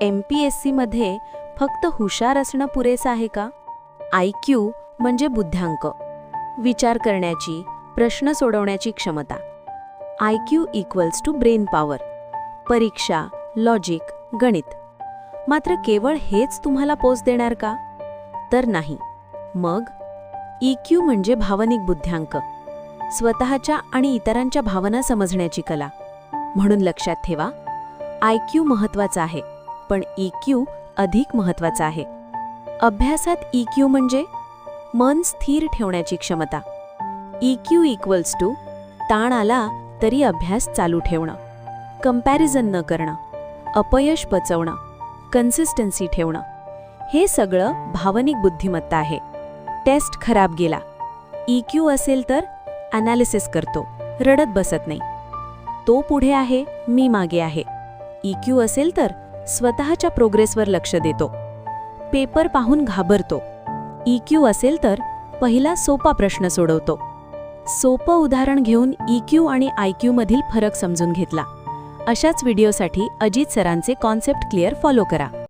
MPSCमध्ये फक्त हुशार असणं पुरेसं आहे का? IQ म्हणजे बुद्ध्यांक, विचार करण्याची, प्रश्न सोडवण्याची क्षमता. IQ equals to brain power, परीक्षा, लॉजिक, गणित. मात्र केवळ हेच तुम्हाला पोच देणार का? तर नाही. मग EQ म्हणजे भावनिक बुद्ध्यांक, स्वतःच्या आणि इतरांच्या भावना समजण्याची कला. म्हणून लक्षात ठेवा, IQ महत्त्वाचा आहे, पण EQ अधिक महत्त्वाचा आहे. अभ्यासात EQ म्हणजे मन स्थिर ठेवण्याची क्षमता. EQ इक्वल्स टू ताण आला तरी अभ्यास चालू ठेवणं, कंपॅरिझन न करणं, अपयश पचवणं, कन्सिस्टन्सी ठेवणं. हे सगळं भावनिक बुद्धिमत्ता आहे. टेस्ट खराब गेला, EQ असेल तर ॲनालिसिस करतो, रडत बसत नाही. तो पुढे आहे, मी मागे आहे. EQ असेल तर स्वतःच्या प्रोग्रेसवर लक्ष देतो, पेपर पाहून घाबरतो. EQ असेल तर पहिला सोपा प्रश्न सोडवतो. सोपं उदाहरण घेऊन EQ आणि IQ मधील फरक समजून घेतला. अशाच व्हिडिओसाठी अजित सरांचे कॉन्सेप्ट क्लिअर फॉलो करा.